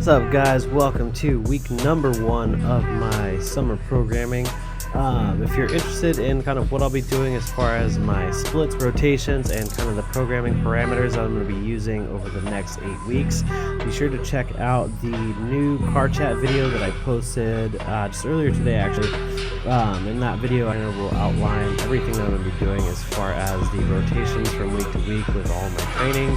up, guys? Welcome to week number 1 of my summer programming. If you're interested in kind of what I'll be doing as far as my splits, rotations, and kind of the programming parameters I'm going to be using over the next 8 weeks, be sure to check out the new car chat video that I posted just earlier today, actually. In that video, I will outline everything that I'm going to be doing as far as the rotations from week to week with all my training,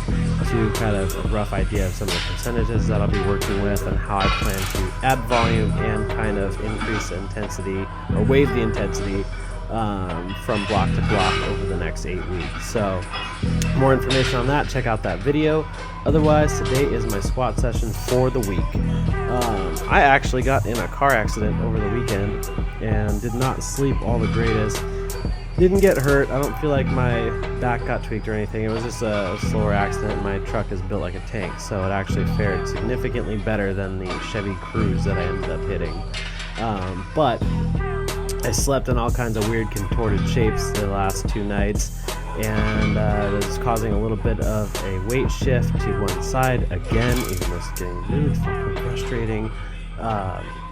to kind of a rough idea of some of the percentages that I'll be working with and how I plan to add volume and kind of increase the intensity or wave the intensity from block to block over the next 8 weeks. So more information on that, check out that video. Otherwise, today is my squat session for the week. I actually got in a car accident over the weekend and did not sleep all the greatest. Didn't get hurt. I don't feel like my back got tweaked or anything. It was just a slower accident. My truck is built like a tank, so it actually fared significantly better than the Chevy Cruze that I ended up hitting. But I slept in all kinds of weird contorted shapes the last 2 nights, and it was causing a little bit of a weight shift to one side again, even though it's getting really fucking frustrating.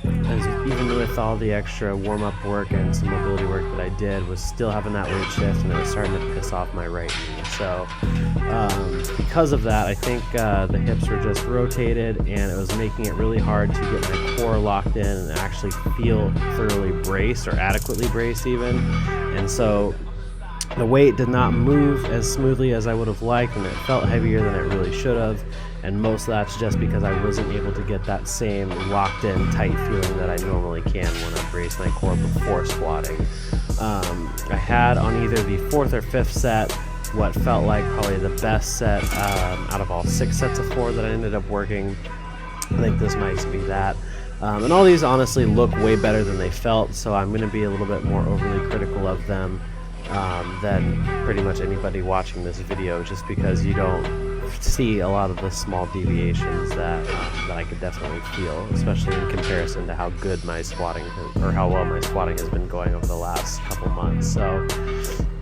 Even with all the extra warm-up work and some mobility work that I did, was still having that weight shift, and it was starting to piss off my right knee. So because of that, I think the hips were just rotated, and it was making it really hard to get my core locked in and actually feel thoroughly braced, or adequately braced even. And so the weight did not move as smoothly as I would have liked, and it felt heavier than it really should have. And most of that's just because I wasn't able to get that same locked in, tight feeling that I normally can when I brace my core before squatting. I had on either the 4th or 5th set what felt like probably the best set out of all 6 sets of 4 that I ended up working. I think this might be that. And all these honestly look way better than they felt, so I'm going to be a little bit more overly critical of them than pretty much anybody watching this video, just because you don't see a lot of the small deviations that I could definitely feel, especially in comparison to how good my squatting or how well my squatting has been going over the last couple months. So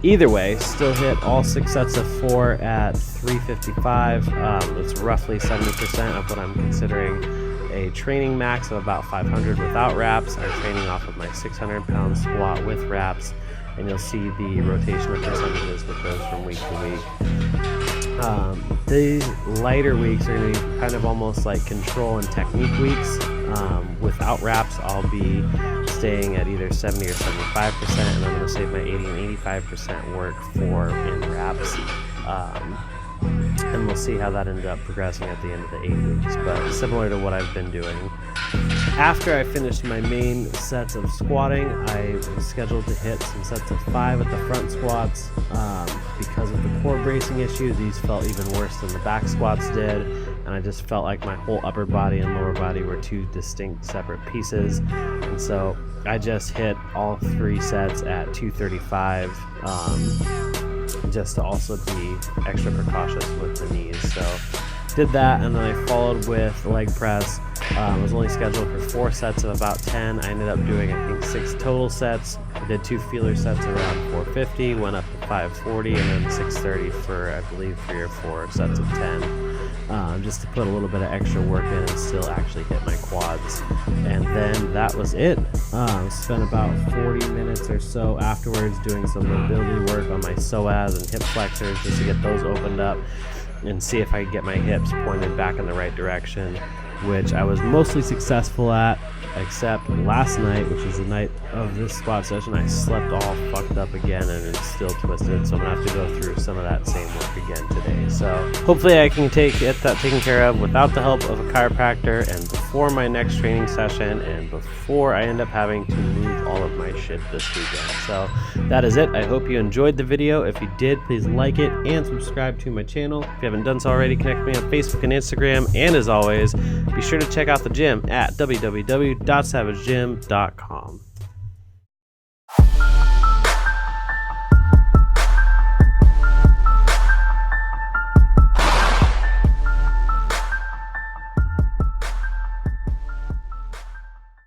either way, still hit all 6 sets of 4 at 355. It's roughly 70% of what I'm considering a training max of about 500 without wraps. I'm training off of my 600-pound squat with wraps, and you'll see the rotational percentages with those from week to week. These lighter weeks are going to be kind of almost like control and technique weeks. Without wraps, I'll be staying at either 70 or 75%, and I'm going to save my 80 and 85% work for in wraps. And we'll see how that ended up progressing at the end of the 8 weeks, but similar to what I've been doing. After I finished my main sets of squatting, I was scheduled to hit some sets of 5 at the front squats. Because of the core bracing issue, these felt even worse than the back squats did, and I just felt like my whole upper body and lower body were 2 distinct separate pieces. And so I just hit all 3 sets at 235, just to also be extra precautious with the knees. So did that, and then I followed with leg press. I was only scheduled for 4 sets of about 10. I ended up doing, I think, 6 total sets. I did 2 feeler sets around 450, went up to 540, and then 630 for, I believe, 3 or 4 sets of 10, just to put a little bit of extra work in and still actually hit my quads. And then that was it. Spent about 40 minutes or so afterwards doing some mobility work on my psoas and hip flexors, just to get those opened up and see if I could get my hips pointed back in the right direction, which I was mostly successful at, except last night, which is the night of this squat session, I slept all fucked up again, and it's still twisted, so I'm gonna have to go through some of that same work again today. So hopefully I can get that taken care of without the help of a chiropractor, and before my next training session, and before I end up having to move all of my shit this weekend. So that is it. I hope you enjoyed the video. If you did, please like it and subscribe to my channel. If you haven't done so already, connect with me on Facebook and Instagram, and as always, be sure to check out the gym at www.savagegym.com.